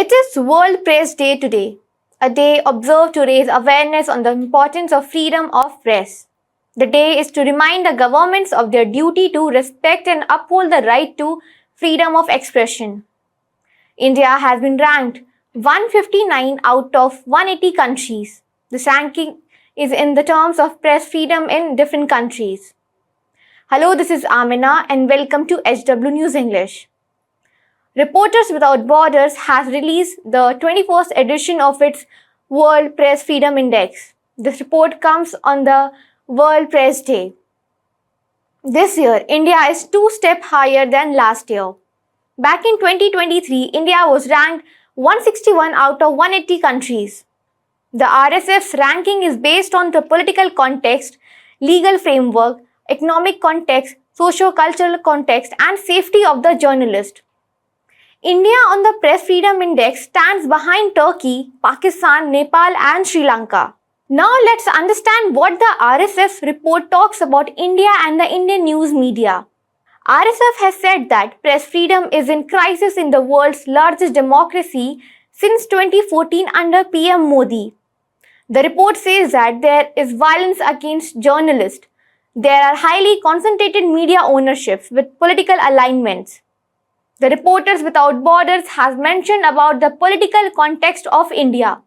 It is World Press Day today, a day observed to raise awareness on the importance of freedom of press. The day is to remind the governments of their duty to respect and uphold the right to freedom of expression. India has been ranked 159 out of 180 countries. This ranking is in the terms of press freedom in different countries. Hello, this is Amina and welcome to HW News English. Reporters Without Borders has released the 21st edition of its World Press Freedom Index. This report comes on the World Press Day. This year, India is 2 steps higher than last year. Back in 2023, India was ranked 161 out of 180 countries. The RSF's ranking is based on the political context, legal framework, economic context, socio-cultural context, and safety of the journalist. India on the Press Freedom Index stands behind Turkey, Pakistan, Nepal, and Sri Lanka. Now let's understand what the RSF report talks about India and the Indian news media. RSF has said that press freedom is in crisis in the world's largest democracy since 2014 under PM Modi. The report says that there is violence against journalists. There are highly concentrated media ownerships with political alignments. The Reporters Without Borders has mentioned about the political context of India.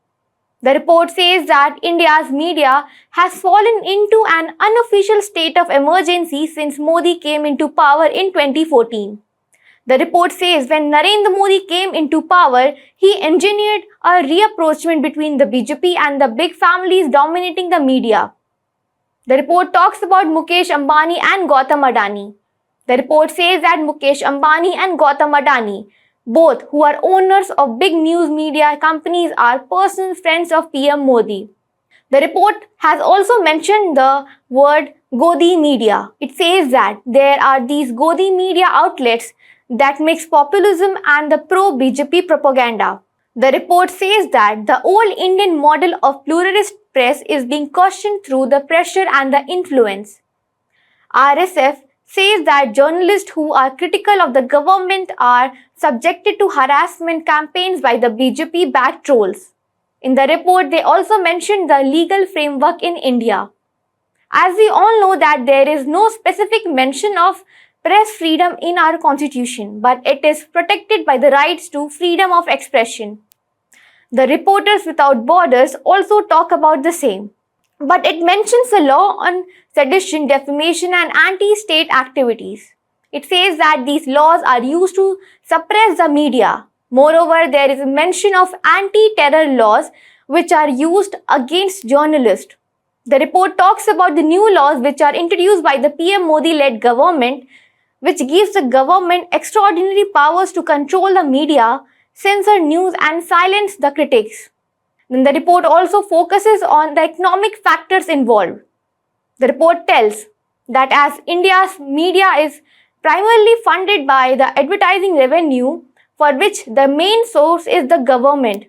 The report says that India's media has fallen into an unofficial state of emergency since Modi came into power in 2014. The report says when Narendra Modi came into power, he engineered a reapproachment between the BJP and the big families dominating the media. The report talks about Mukesh Ambani and Gautam Adani. The report says that Mukesh Ambani and Gautam Adani, both who are owners of big news media companies, are personal friends of PM Modi. The report has also mentioned the word Godi media. It says that there are these Godi media outlets that mix populism and the pro-BJP propaganda. The report says that the old Indian model of pluralist press is being questioned through the pressure and the influence. RSF says that journalists who are critical of the government are subjected to harassment campaigns by the BJP-backed trolls. In the report, they also mentioned the legal framework in India. As we all know that there is no specific mention of press freedom in our constitution, but it is protected by the rights to freedom of expression. The Reporters Without Borders also talk about the same. But it mentions a law on sedition, defamation, and anti-state activities. It says that these laws are used to suppress the media. Moreover, there is a mention of anti-terror laws which are used against journalists. The report talks about the new laws which are introduced by the PM Modi-led government, which gives the government extraordinary powers to control the media, censor news, and silence the critics. Then the report also focuses on the economic factors involved. The report tells that as India's media is primarily funded by the advertising revenue, for which the main source is the government.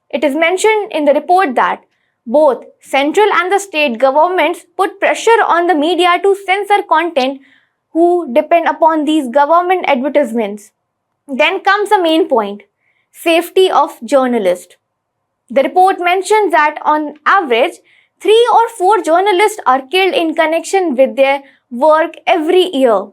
It is mentioned in the report that both central and the state governments put pressure on the media to censor content who depend upon these government advertisements. Then comes the main point, safety of journalists. The report mentions that on average, 3 or 4 journalists are killed in connection with their work every year.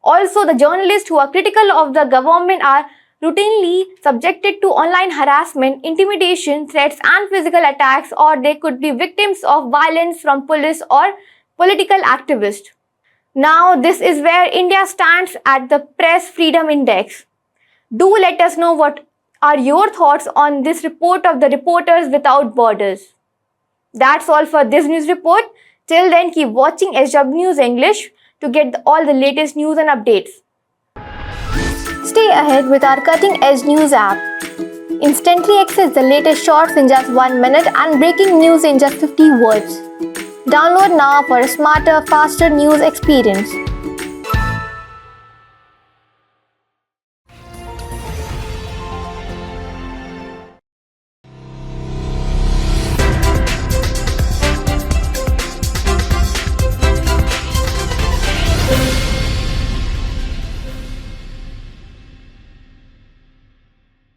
Also, the journalists who are critical of the government are routinely subjected to online harassment, intimidation, threats, and physical attacks, or they could be victims of violence from police or political activists. Now, this is where India stands at the Press Freedom Index. Do let us know what are your thoughts on this report of the Reporters Without Borders. That's all for this news report. Till then, keep watching HW News English to get all the latest news and updates. Stay ahead with our cutting-edge news app. Instantly access the latest shorts in just 1 minute and breaking news in just 50 words. Download now for a smarter, faster news experience.